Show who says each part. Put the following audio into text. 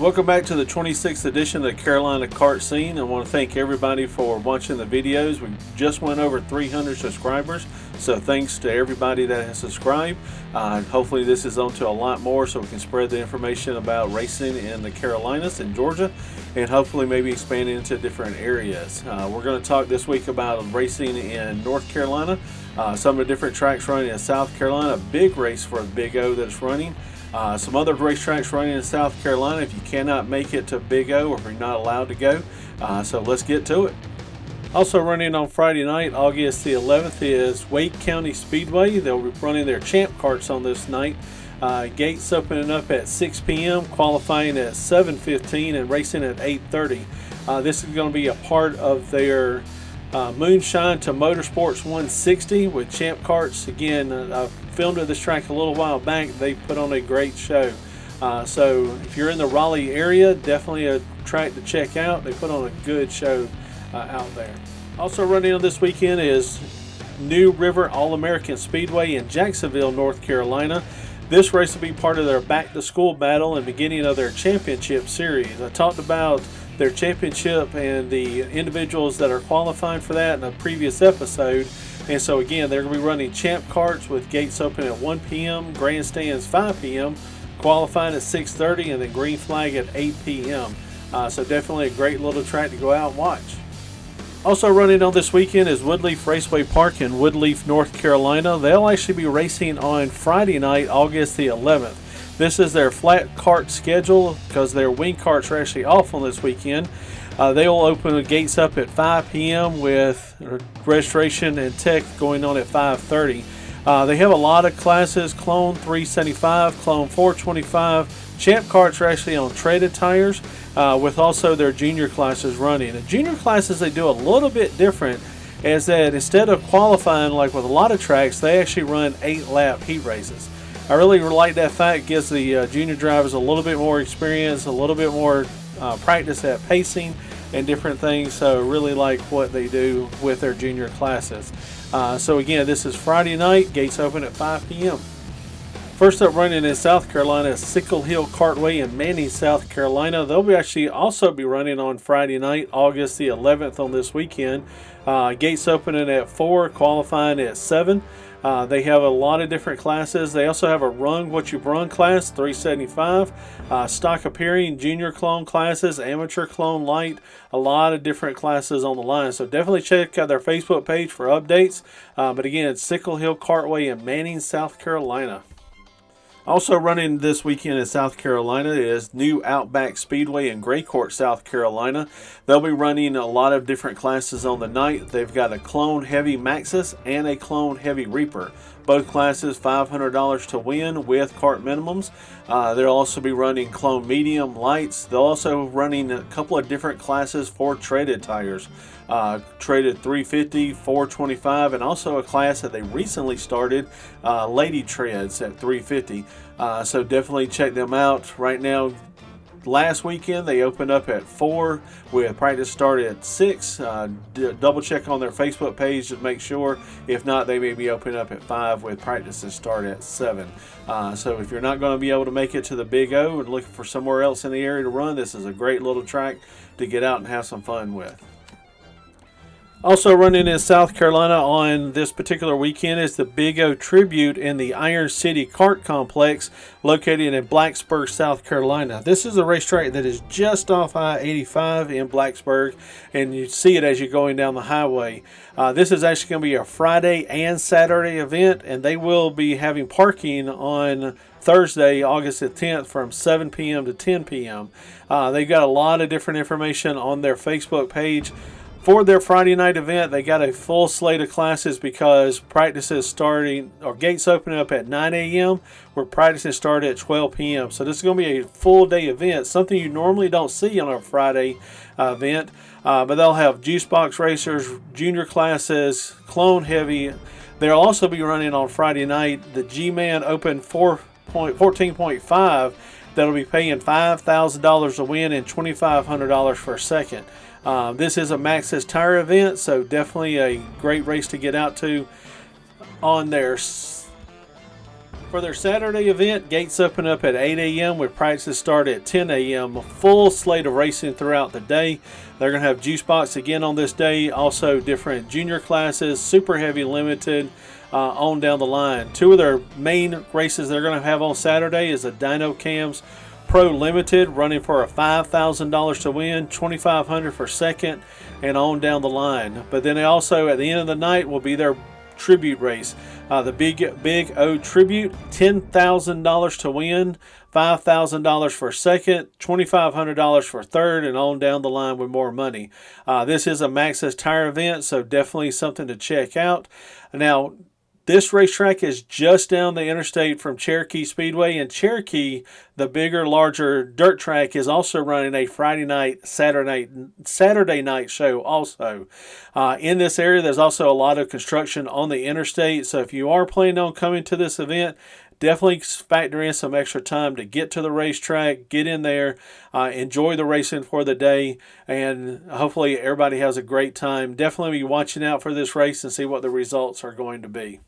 Speaker 1: Welcome back to the 26th edition of the Carolina Kart Scene. I want to thank everybody for watching the videos. We just went over 300 subscribers, so thanks to everybody that has subscribed. Hopefully this is on to a lot more so we can spread the information about racing in the Carolinas and Georgia, and hopefully maybe expand into different areas. We're going to talk this week about racing in North Carolina, some of the different tracks running in South Carolina, a big race for the Big O that's running. Some other racetracks running in South Carolina if you cannot make it to Big O or if you're not allowed to go. So let's get to it. Also running on Friday night, August the 11th, is Wake County Speedway. They'll be running their champ karts on this night. Gates opening up at 6 p.m., qualifying at 7:15, and racing at 8:30. This is going to be a part of their Moonshine to Motorsports 160 with champ karts. Again, I filmed at this track a little while back. They put on a great show. So if you're in the Raleigh area, definitely a track to check out. They put on a good show out there. Also running on this weekend is New River All-American Speedway in Jacksonville, North Carolina. This race will be part of their back-to-school battle and beginning of their championship series. I talked about their championship and the individuals that are qualifying for that in a previous episode. And so again, they're going to be running champ karts with gates open at 1 p.m., grandstands 5 p.m., qualifying at 6:30, and then green flag at 8 p.m. So definitely a great little track to go out and watch. Also running on this weekend is Woodleaf Raceway Park in Woodleaf, North Carolina. They'll actually be racing on Friday night, August the 11th. This is their flat kart schedule because their wing karts are actually off on this weekend. They will open the gates up at 5 p.m. with registration and tech going on at 5:30. They have a lot of classes: Clone 375, Clone 425. Champ karts are actually on treaded tires with also their junior classes running. The junior classes, they do a little bit different, is that instead of qualifying like with a lot of tracks, they actually run 8-lap heat races. I really like that fact. It gives the junior drivers a little bit more experience, a little bit more practice at pacing and different things. So really like what they do with their junior classes. So again, this is Friday night. Gates open at 5 p.m. First up running in South Carolina is Sickle Hill Kartway in Manning, South Carolina. They'll be actually also be running on Friday night, August the 11th on this weekend. Gates opening at 4, qualifying at 7. They have a lot of different classes. They also have a Run What You Brung class, 375, stock appearing, junior clone classes, amateur clone light, a lot of different classes on the line. So definitely check out their Facebook page for updates. But again, it's Sickle Hill Kartway in Manning, South Carolina. Also running this weekend in South Carolina is New Outback Speedway in Graycourt, South Carolina. They'll be running a lot of different classes on the night. They've got a Clone Heavy Maxis and a Clone Heavy Reaper. Both classes $500 to win with kart minimums. They'll also be running Clone Medium Lights. They'll also running a couple of different classes for treaded tires. Treaded 350, 425, and also a class that they recently started, Lady Treads at 350. So definitely check them out. Right now, last weekend they opened up at 4 with practice started at 6. Double check on their Facebook page to make sure. If not, they may be opening up at 5 with practices start at 7. So if you're not going to be able to make it to the Big O and looking for somewhere else in the area to run, this is a great little track to get out and have some fun with. Also running in South Carolina on this particular weekend is the Big O Tribute in the Iron City Kart Complex located in Blacksburg, South Carolina. This is a racetrack that is just off I-85 in Blacksburg, and you see it as you're going down the highway. This is actually going to be a Friday and Saturday event, and they will be having parking on Thursday, August the 10th from 7 p.m. to 10 p.m. They've got a lot of different information on their Facebook page. For their Friday night event, they got a full slate of classes because practices starting, or gates opening up at 9 a.m. where practices start at 12 p.m. So this is going to be a full day event, something you normally don't see on a Friday event. But they'll have juice box racers, junior classes, clone heavy. They'll also be running on Friday night the G-Man Open 14.5 that'll be paying $5,000 to win and $2,500 for a second. This is a Maxxis tire event, so definitely a great race to get out to on their For their Saturday event, gates open up at 8 a.m. with practices start at 10 a.m. A full slate of racing throughout the day. They're going to have juice box again on this day. Also different junior classes, super heavy limited, on down the line. Two of their main races they're going to have on Saturday is a Dyno Cams Pro Limited, running for a $5,000 to win, $2,500 for second, and on down the line. But then they also, at the end of the night, will be their tribute race. The Big O Tribute, $10,000 to win, $5,000 for second, $2,500 for third, and on down the line with more money. This is a Maxxis tire event, so definitely something to check out. Now, this racetrack is just down the interstate from Cherokee Speedway, and Cherokee, the bigger, larger dirt track, is also running a Friday night, Saturday night show also. In this area, there's also a lot of construction on the interstate, so if you are planning on coming to this event, definitely factor in some extra time to get to the racetrack, get in there, enjoy the racing for the day, and hopefully everybody has a great time. Definitely be watching out for this race and see what the results are going to be.